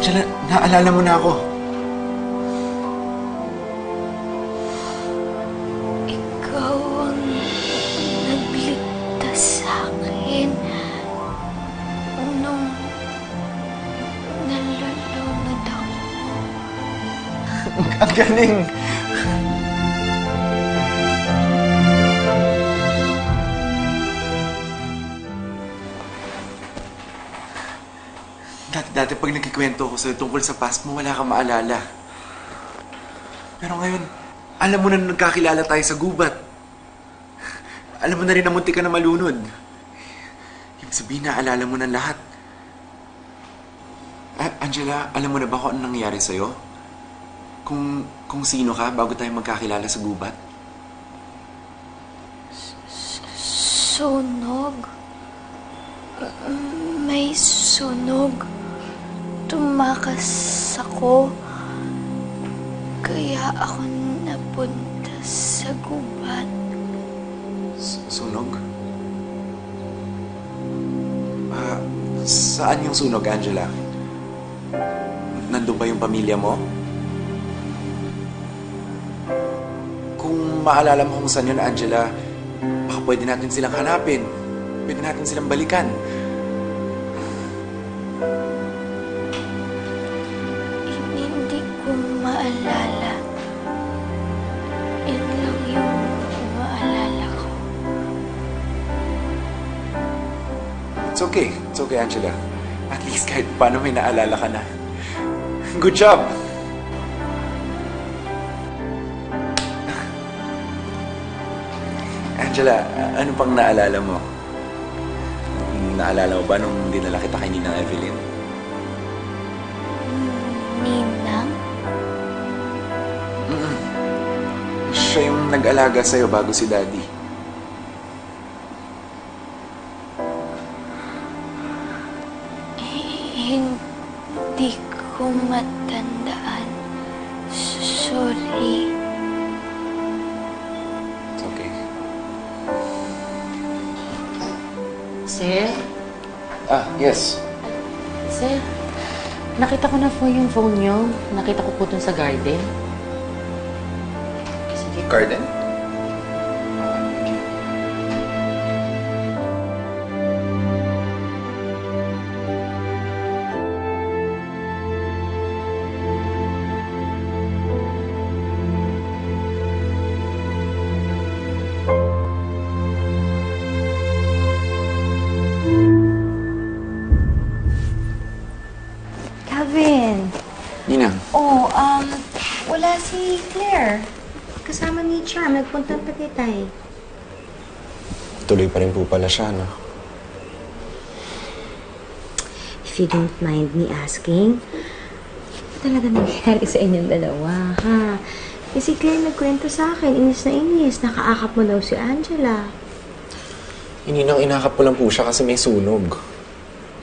Angela, naalala mo na ako. Ikaw ang nagligtas sa akin nung nalulunod ako. Ang galing! Dati pag nagkikwento ko sa'yo tungkol sa past mo, wala kang maalala. Pero ngayon, alam mo na nagkakilala tayo sa gubat. Alam mo na rin na munti ka na malunod. Ibig sabihin, naalala mo na lahat. Angela, alam mo na ba kung ano nangyari sa'yo? Kung sino ka bago tayo magkakilala sa gubat? Sunog? May sunog. Tumakas ako. Kaya ako napunta sa gubat. Sunog? Saan yung sunog, Angela? Nandun ba yung pamilya mo? Kung maalala mo kung saan yun, Angela, baka pwede natin silang hanapin. Pwede natin silang balikan. Hindi ko maalala. Yun lang yung maalala ko. It's okay. It's okay, Angela. At least kahit paano may naalala ka na. Good job! Angela, ano pang naalala mo? Naalala mo ba nung dinala kita kay Ninang Evelyn? Ninang? Siya yung nag-alaga sa'yo bago si Daddy. Hindi ko matandaan. Sorry. It's okay. Sir? Yes. Sir, nakita ko na po yung phone niyo. Nakita ko po dun sa garden. Sige. Garden? Calvin. Ninang. Oh, wala si Claire. Kasama ni Charm, nagpuntang Tagaytay. Tuloy pa rin po pala siya, no? If you don't mind me asking, talaga nangyari sa inyong dalawa, ha? Eh, si Claire nagkwento sa akin, inis na inis. Nakaakap mo daw si Angela. Ninang, inakap ko lang po siya kasi may sunog.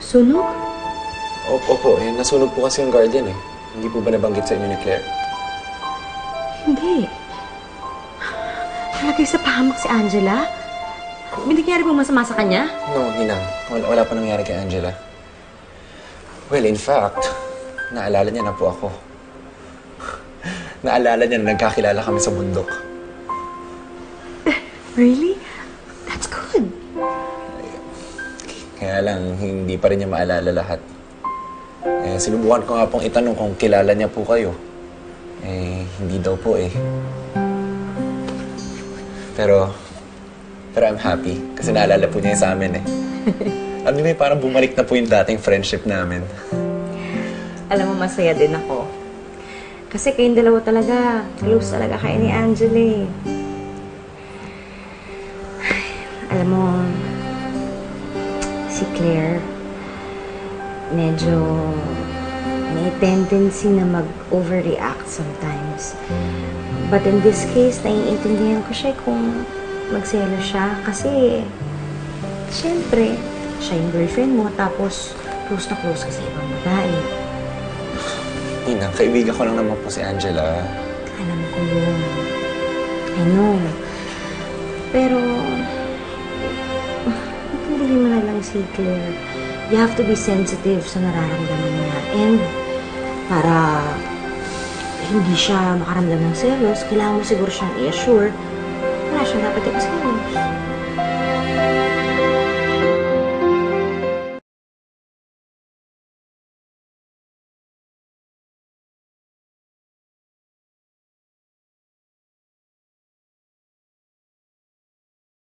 Sunog? Opo, nasunog po kasi yung garden eh. Hindi po ba nabanggit sa inyo ni Claire? Hindi. Nalagay sa pahamak si Angela? May nangyari pong masama sa kanya? No, Ninang. Wala pa nangyari kay Angela. Well, in fact, naalala niya na po ako. Naalala niya na nagkakilala kami sa bundok. Really? That's good. Kaya lang, hindi pa rin niya maalala lahat. Sinubukan ko nga pong itanong kung kilala niya po kayo. Hindi daw po eh. Pero I'm happy kasi naalala po niya sa amin eh. Alam niyo, parang bumalik na po yung dating friendship namin. Alam mo, masaya din ako. Kasi kayong dalawa talaga, close talaga kayo ni Angela eh. Alam mo, si Claire, medyo may tendency na mag-overreact sometimes. But in this case, naiintindihan ko siya kung magselo siya kasi siyempre, siya yung girlfriend mo tapos close na close ka sa ibang babae. Ninang, kaibigan ko lang naman po si Angela. Alam ko yun. I know. Pero, hindi mo na lang si Claire. You have to be sensitive sa nararamdaman niya. And, para hindi siya makaramdam ng selos, kailangan mo siguro siyang i-assure wala siyang dapat i-selos.